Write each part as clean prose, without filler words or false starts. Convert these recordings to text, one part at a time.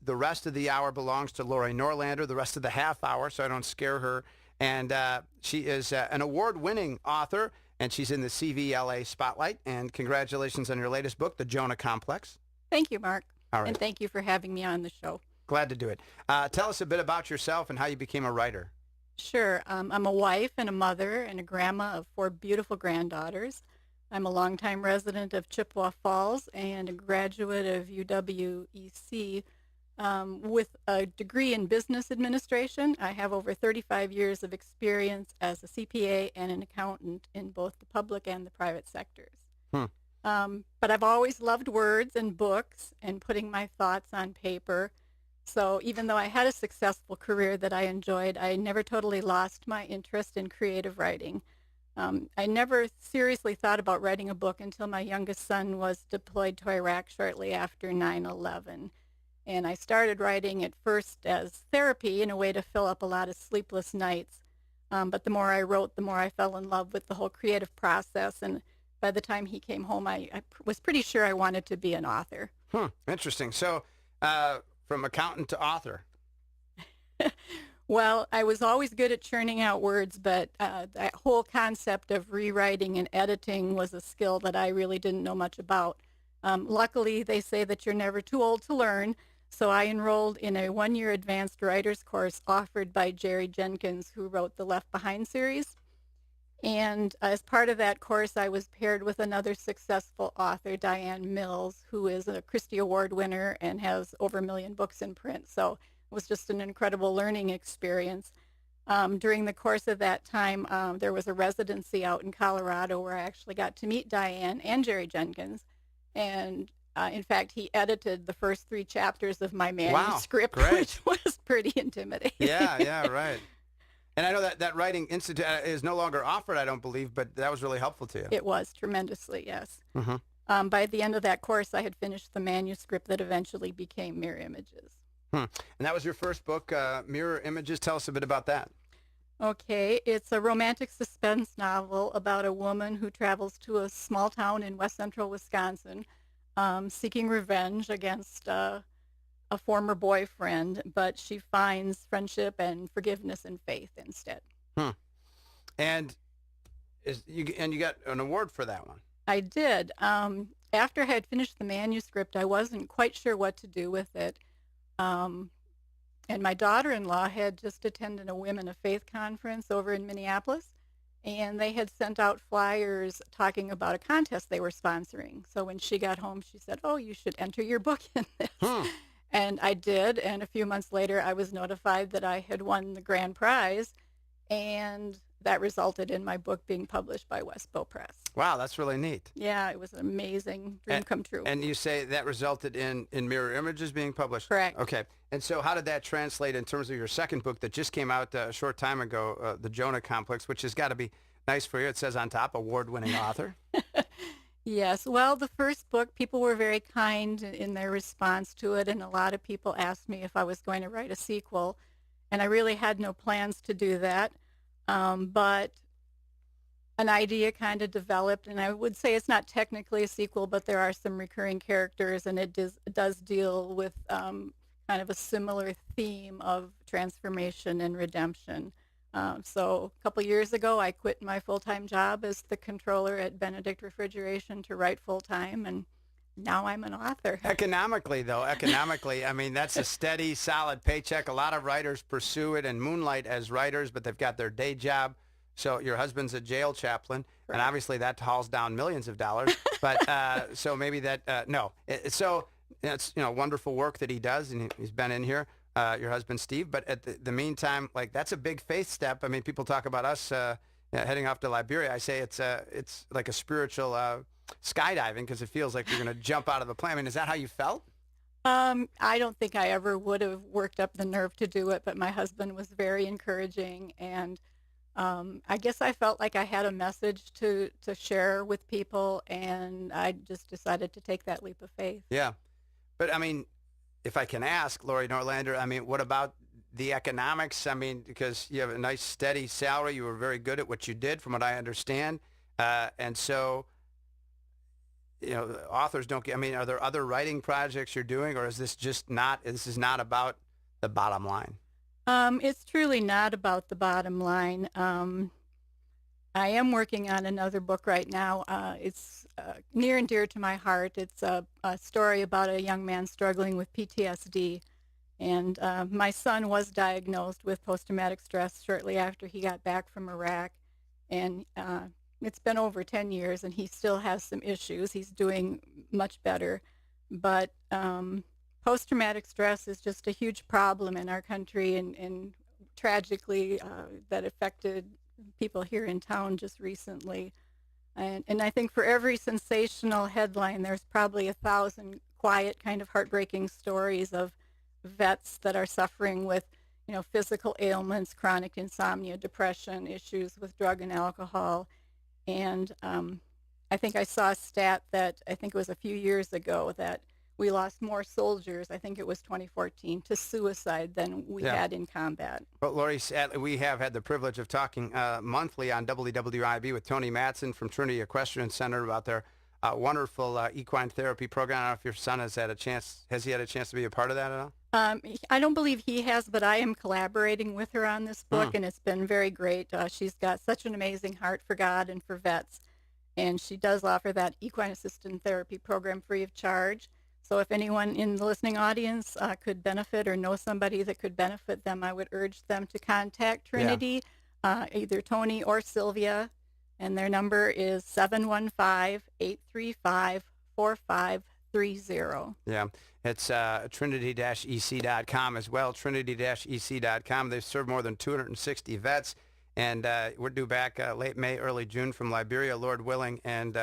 the rest of the hour belongs to Laurie Norlander, the rest of the half hour, so I don't scare her. And she is an award-winning author, and she's in the CVLA Spotlight. And congratulations on your latest book, The Jonah Complex. Thank you, Mark. All right. And thank you for having me on the show. Glad to do it. Tell us a bit about yourself and how you became a writer. Sure. I'm a wife and a mother and a grandma of 4 beautiful granddaughters. I'm a longtime resident of Chippewa Falls and a graduate of UWEC with a degree in business administration. I have over 35 years of experience as a CPA and an accountant in both the public and the private sectors. But I've always loved words and books and putting my thoughts on paper. So even though I had a successful career that I enjoyed, I never totally lost my interest in creative writing. I never seriously thought about writing a book until my youngest son was deployed to Iraq shortly after 9/11. And I started writing at first as therapy in a way to fill up a lot of sleepless nights. But the more I wrote, the more I fell in love with the whole creative process. And by the time he came home, I was pretty sure I wanted to be an author. Interesting. So from accountant to author. Well, I was always good at churning out words, but that whole concept of rewriting and editing was a skill that I really didn't know much about. Luckily, they say that you're never too old to learn, so I enrolled in a 1-year advanced writer's course offered by Jerry Jenkins, who wrote the Left Behind series. And as part of that course, I was paired with another successful author, Diane Mills, who is a Christie Award winner and has over 1 million books in print. So it was just an incredible learning experience. During the course of that time, there was a residency out in Colorado where I actually got to meet Diane and Jerry Jenkins. And in fact, he edited the first 3 chapters of my manuscript, which was pretty intimidating. Yeah, right. And I know that Writing Institute is no longer offered, I don't believe, but that was really helpful to you. It was tremendously, yes. By the end of that course, I had finished the manuscript that eventually became Mirror Images. And that was your first book, Mirror Images. Tell us a bit about that. Okay, it's a romantic suspense novel about a woman who travels to a small town in west central Wisconsin, seeking revenge against a former boyfriend, but she finds friendship and forgiveness and faith instead. And you got an award for that one. I did. After I had finished the manuscript, I wasn't quite sure what to do with it. And my daughter-in-law had just attended a Women of Faith conference over in Minneapolis, and they had sent out flyers talking about a contest they were sponsoring. So when she got home, she said, "Oh, you should enter your book in this." And I did, and a few months later, I was notified that I had won the grand prize, and that resulted in my book being published by Westbow Press. Wow, that's really neat. Yeah, it was an amazing dream come true. And you say that resulted in Mirror Images being published? Correct. Okay. And so how did that translate in terms of your second book that just came out a short time ago, The Jonah Complex, which has got to be nice for you. It says on top, award-winning author. Yes. Well, the first book, people were very kind in their response to it, and a lot of people asked me if I was going to write a sequel, and I really had no plans to do that. But an idea kind of developed, and I would say it's not technically a sequel, but there are some recurring characters, and it does deal with kind of a similar theme of transformation and redemption. So a couple years ago, I quit my full-time job as the controller at Benedict Refrigeration to write full-time, and now I'm an author. Economically, I mean, that's a steady, solid paycheck. A lot of writers pursue it and moonlight as writers, but they've got their day job. So your husband's a jail chaplain, and obviously that hauls down millions of dollars. But so maybe that, no. So it's, wonderful work that he does, and he's been in here, your husband, Steve. But at the meantime, like, that's a big faith step. I mean, people talk about us heading off to Liberia. I say it's like a spiritual skydiving, because it feels like you're going to jump out of the plane. I mean, is that how you felt? I don't think I ever would have worked up the nerve to do it, but my husband was very encouraging, and I guess I felt like I had a message to share with people, and I just decided to take that leap of faith. Yeah. But, I mean, if I can ask, Laurie Norlander, I mean, what about the economics? I mean, because you have a nice, steady salary. You were very good at what you did, from what I understand. And so authors don't get, I mean, are there other writing projects you're doing, or is this just not, this is not about the bottom line? It's truly not about the bottom line. I am working on another book right now. It's near and dear to my heart. It's a story about a young man struggling with PTSD. And my son was diagnosed with post-traumatic stress shortly after he got back from Iraq. And it's been over 10 years, and he still has some issues. He's doing much better. But post-traumatic stress is just a huge problem in our country, and tragically that affected people here in town just recently. And I think for every sensational headline, there's probably 1,000 quiet, kind of heartbreaking stories of vets that are suffering with, physical ailments, chronic insomnia, depression, issues with drug and alcohol. And I think I saw a stat that I think it was a few years ago that we lost more soldiers, I think it was 2014, to suicide than we had in combat. But Laurie, sadly, we have had the privilege of talking monthly on WWIB with Tony Mattson from Trinity Equestrian Center about their wonderful equine therapy program. I don't know if your son has had a chance to be a part of that at all? I don't believe he has, but I am collaborating with her on this book, and it's been very great. She's got such an amazing heart for God and for vets, and she does offer that equine assisted therapy program free of charge. So if anyone in the listening audience could benefit or know somebody that could benefit them, I would urge them to contact Trinity, either Tony or Sylvia, and their number is 715-835-4530. Yeah, it's trinity-ec.com as well, trinity-ec.com. They've served more than 260 vets, and we're due back late May, early June from Liberia, Lord willing, and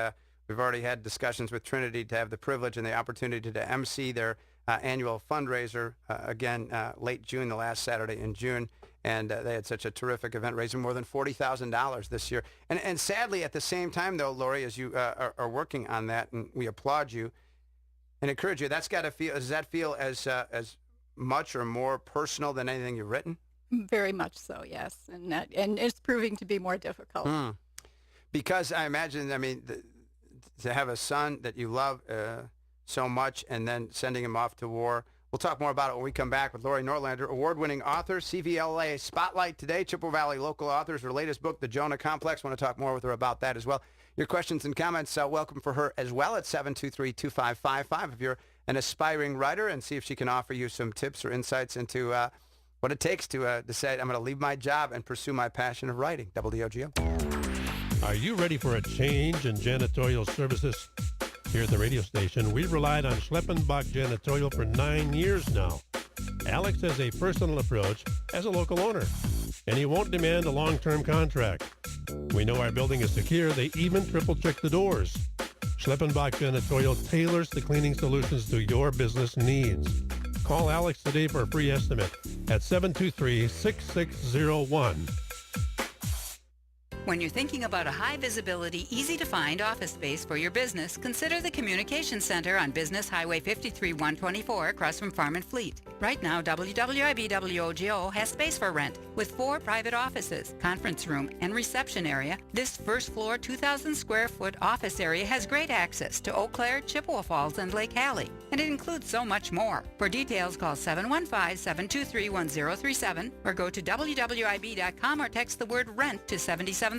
we've already had discussions with Trinity to have the privilege and the opportunity to MC their annual fundraiser again late June, the last Saturday in June. And they had such a terrific event, raising more than $40,000 this year. And sadly, at the same time, though, Laurie, as you are working on that, and we applaud you and encourage you, that's got to feel, does that feel as much or more personal than anything you've written? Very much so, yes. And it's proving to be more difficult. Because I imagine, I mean, to have a son that you love so much and then sending him off to war. We'll talk more about it when we come back with Laurie Norlander, award-winning author, CVLA Spotlight today, Chippewa Valley local authors, her latest book, The Jonah Complex. Want to talk more with her about that as well. Your questions and comments, welcome for her as well at 723-2555 if you're an aspiring writer, and see if she can offer you some tips or insights into what it takes to decide I'm going to leave my job and pursue my passion of writing. WOGO. Are you ready for a change in janitorial services? Here at the radio station, we've relied on Schleppenbach Janitorial for 9 years now. Alex has a personal approach as a local owner, and he won't demand a long-term contract. We know our building is secure. They even triple-check the doors. Schleppenbach Janitorial tailors the cleaning solutions to your business needs. Call Alex today for a free estimate at 723-6601. When you're thinking about a high-visibility, easy-to-find office space for your business, consider the Communication Center on Business Highway 53-124 across from Farm and Fleet. Right now, WWIB-WOGO has space for rent with 4 private offices, conference room, and reception area. This first-floor, 2,000-square-foot office area has great access to Eau Claire, Chippewa Falls, and Lake Hallie, and it includes so much more. For details, call 715-723-1037 or go to WWIB.com or text the word RENT to 77,000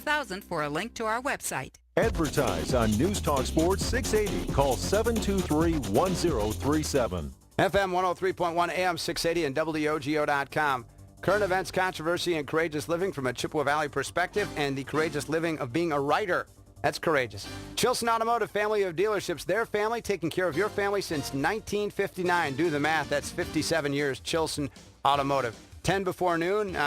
for a link to our website. Advertise on News Talk Sports 680. Call 723-1037. FM 103.1 AM 680 and WOGO.com. Current events, controversy, and courageous living from a Chippewa Valley perspective, and the courageous living of being a writer. That's courageous. Chilson Automotive, family of dealerships. Their family taking care of your family since 1959. Do the math. That's 57 years. Chilson Automotive. 10 before noon.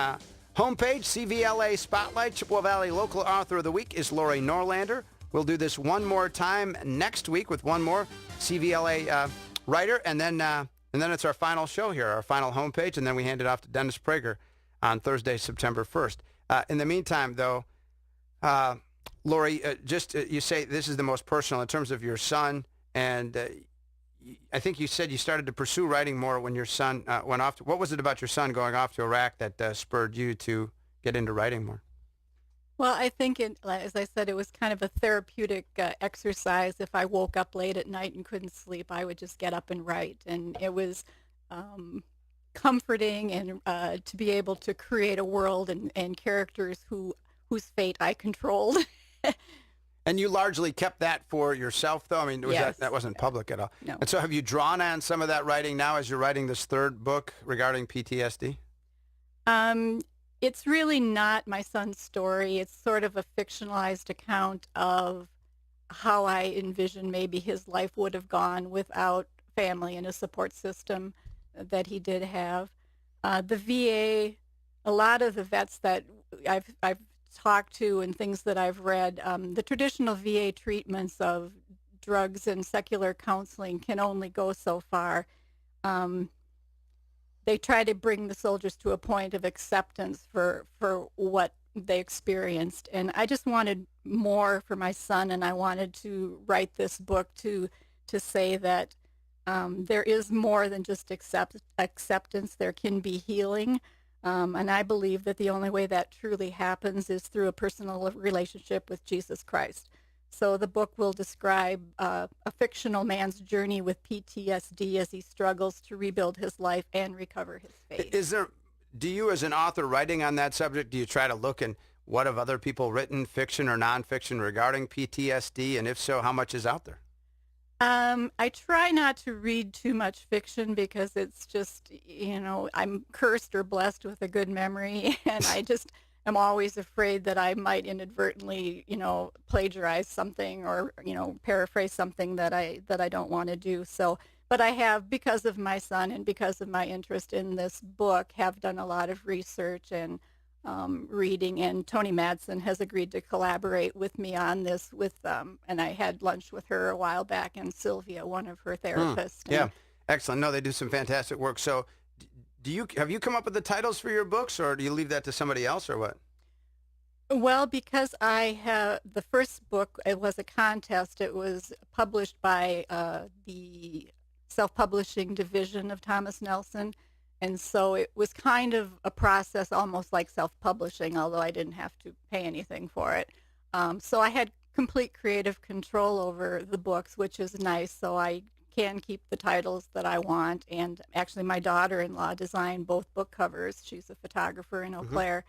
Homepage, CVLA Spotlight. Chippewa Valley Local Author of the Week is Laurie Norlander. We'll do this one more time next week with one more CVLA writer, and then it's our final show here, our final homepage, and then we hand it off to Dennis Prager on Thursday, September 1st. In the meantime, though, Laurie, you say this is the most personal in terms of your son, and I think you said you started to pursue writing more when your son went off. What was it about your son going off to Iraq that spurred you to get into writing more? Well, I think, as I said, it was kind of a therapeutic exercise. If I woke up late at night and couldn't sleep, I would just get up and write. And it was um, comforting and to be able to create a world and characters whose fate I controlled. And you largely kept that for yourself, though? I mean, Yes. that wasn't public at all? No. And so have you drawn on some of that writing now as you're writing this third book regarding PTSD? It's really not my son's story. It's sort of a fictionalized account of how I envision maybe his life would have gone without family and a support system that he did have. The VA, a lot of the vets that I've talked to and things that I've read, the traditional VA treatments of drugs and secular counseling can only go so far. They try to bring the soldiers to a point of acceptance for what they experienced. And I just wanted more for my son, and I wanted to write this book to say that there is more than just acceptance. There can be healing. And I believe that the only way that truly happens is through a personal relationship with Jesus Christ. So the book will describe a fictional man's journey with PTSD as he struggles to rebuild his life and recover his faith. Do you, as an author writing on that subject, do you try to look in what have other people written, fiction or nonfiction, regarding PTSD? And if so, how much is out there? I try not to read too much fiction because it's just, I'm cursed or blessed with a good memory, and I just am always afraid that I might inadvertently, plagiarize something or, paraphrase something that I don't want to do. So, but I have, because of my son and because of my interest in this book, have done a lot of research and reading, and Toni Madsen has agreed to collaborate with me on this and I had lunch with her a while back, and Sylvia, one of her therapists. Yeah, excellent. No, they do some fantastic work. So have you come up with the titles for your books, or do you leave that to somebody else, or what? Well, because I have the first book, it was a contest. It was published by the self-publishing division of Thomas Nelson. And so it was kind of a process almost like self-publishing, although I didn't have to pay anything for it. So I had complete creative control over the books, which is nice. So I can keep the titles that I want. And actually, my daughter-in-law designed both book covers. She's a photographer in Eau Claire.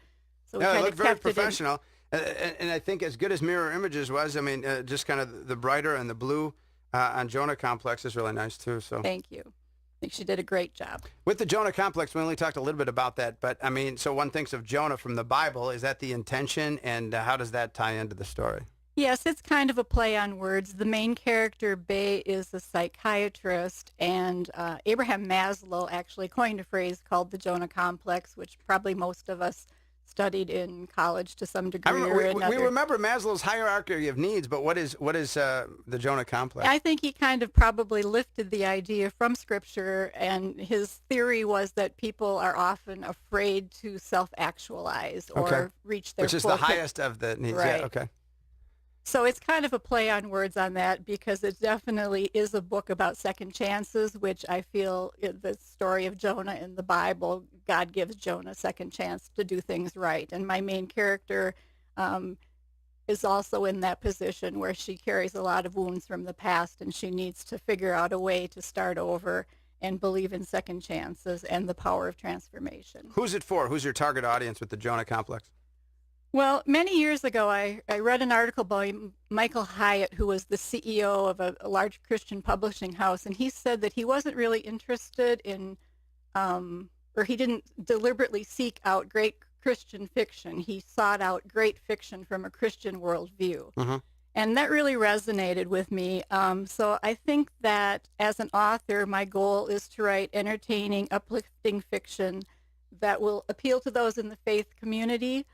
So we Yeah, kind they of look very kept it in. professional. And I think as good as Mirror Images was, I mean, just kind of the brighter and the blue on Jonah Complex is really nice, too. So Thank you. I think she did a great job. with the Jonah Complex, we only talked a little bit about that. But, I mean, so one thinks of Jonah from the Bible. Is that the intention? And how does that tie into the story? Yes, it's kind of a play on words. The main character, Bay, is a psychiatrist, and Abraham Maslow actually coined a phrase called the Jonah Complex, which probably most of us studied in college to some degree or another. We remember Maslow's hierarchy of needs, but what is the Jonah Complex? I think he kind of probably lifted the idea from Scripture, and his theory was that people are often afraid to self-actualize or reach their Which is full the highest of the needs. Right. Yeah, okay. So it's kind of a play on words on that, because it definitely is a book about second chances, which I feel is the story of Jonah in the Bible. God gives Jonah a second chance to do things right. And my main character is also in that position where she carries a lot of wounds from the past, and she needs to figure out a way to start over and believe in second chances and the power of transformation. Who's it for? Who's your target audience with the Jonah Complex? Well, many years ago, I read an article by Michael Hyatt, who was the CEO of a large Christian publishing house, and he said that he wasn't really interested in, or he didn't deliberately seek out great Christian fiction. He sought out great fiction from a Christian worldview. Mm-hmm. And that really resonated with me. So I think that as an author, my goal is to write entertaining, uplifting fiction that will appeal to those in the faith community,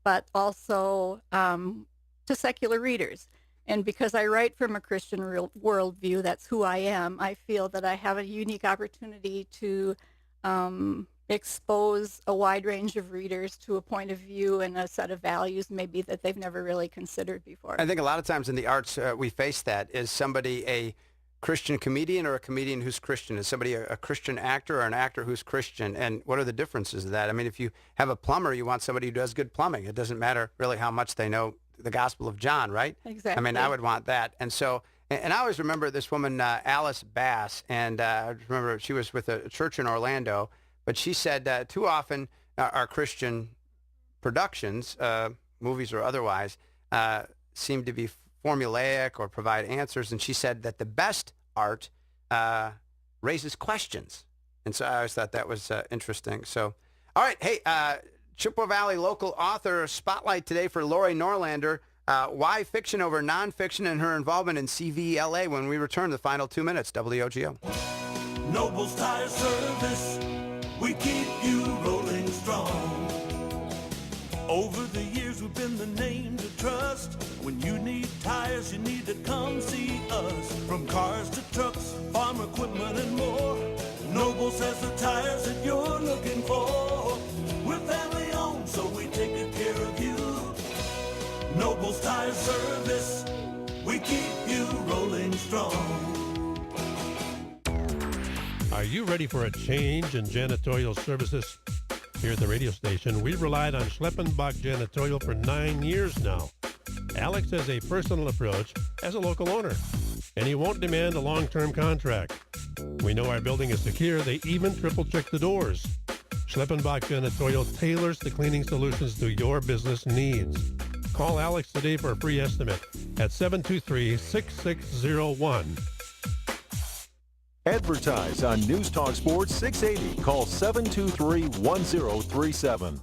but also to secular readers. And because I write from a Christian worldview, that's who I am, I feel that I have a unique opportunity to expose a wide range of readers to a point of view and a set of values maybe that they've never really considered before. I think a lot of times in the arts we face that. Is somebody a Christian comedian or a comedian who's Christian? Is somebody a Christian actor or an actor who's Christian? And what are the differences of that? I mean, if you have a plumber, you want somebody who does good plumbing. It doesn't matter really how much they know the Gospel of John, right? Exactly. I mean, I would want that. And so, and I always remember this woman, Alice Bass, and I remember she was with a church in Orlando, but she said too often our Christian productions, movies or otherwise, seem to be formulaic or provide answers. And she said that the best art raises questions. And so I always thought that was interesting. So, all right. Hey, Chippewa Valley local author spotlight today for Laurie Norlander. Why fiction over nonfiction and her involvement in CVLA when we return to the final 2 minutes. WOGO. Noble's Tire Service, we keep you rolling strong. Over the years we've been the name to trust. When you need tires, you need to come see us. From cars to trucks, farm equipment and more, Nobles has the tires that you're looking for. We're family owned, so we take good care of you. Nobles Tire Service, we keep you rolling strong. Are you ready for a change in janitorial services? Here at the radio station, we've relied on Schleppenbach Janitorial for 9 years now. Alex has a personal approach as a local owner, and he won't demand a long-term contract. We know our building is secure. They even triple-check the doors. Schleppenbach Janitorial tailors the cleaning solutions to your business needs. Call Alex today for a free estimate at 723-6601. Advertise on News Talk Sports 680. Call 723-1037. All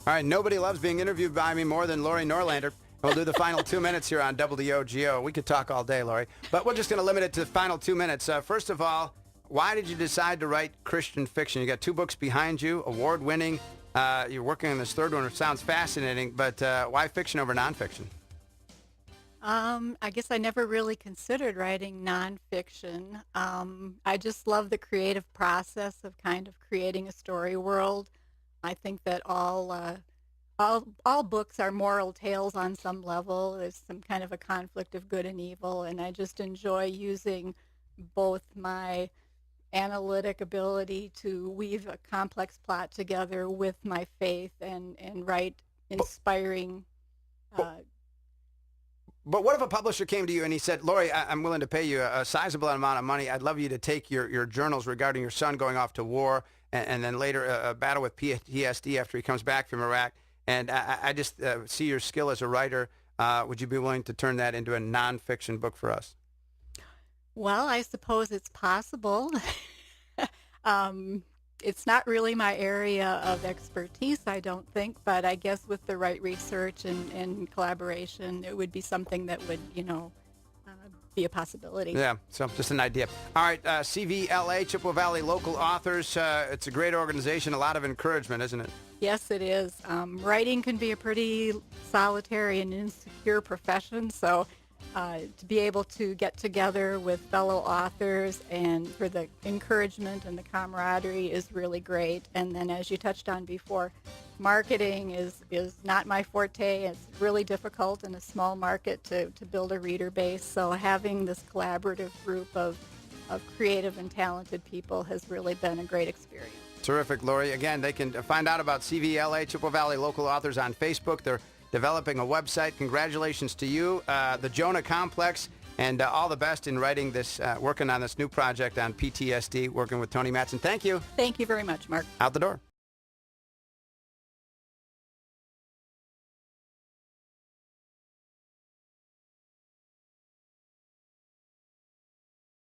right, nobody loves being interviewed by me more than Laurie Norlander. We'll do the final 2 minutes here on WOGO. We could talk all day, Laurie, but we're just going to limit it to the final 2 minutes. First of all, why did you decide to write Christian fiction? You got 2 books behind you, award-winning. You're working on this third one, which sounds fascinating, but why fiction over nonfiction? I guess I never really considered writing nonfiction. I just love the creative process of kind of creating a story world. I think that all books are moral tales on some level. There's some kind of a conflict of good and evil, and I just enjoy using both my analytic ability to weave a complex plot together with my faith and write inspiring. But what if a publisher came to you and he said, Laurie, I'm willing to pay you a sizable amount of money. I'd love you to take your journals regarding your son going off to war and then later a battle with PTSD after he comes back from Iraq. And I just see your skill as a writer. Would you be willing to turn that into a nonfiction book for us? Well, I suppose it's possible. It's not really my area of expertise, I don't think, but I guess with the right research and collaboration, it would be something that would, be a possibility. Yeah, so just an idea. All right, CVLA, Chippewa Valley Local Authors. It's a great organization, a lot of encouragement, isn't it? Yes, it is. Writing can be a pretty solitary and insecure profession, so to be able to get together with fellow authors and for the encouragement and the camaraderie is really great. And then as you touched on before, marketing is not my forte. It's really difficult in a small market to build a reader base. So having this collaborative group of creative and talented people has really been a great experience. Terrific, Laurie. Again, they can find out about CVLA, Chippewa Valley Local Authors, on Facebook. They're developing a website. Congratulations to you, the Jonah Complex, and all the best in writing this, working on this new project on PTSD, working with Tony Mattson. Thank you. Thank you very much, Mark. Out the door.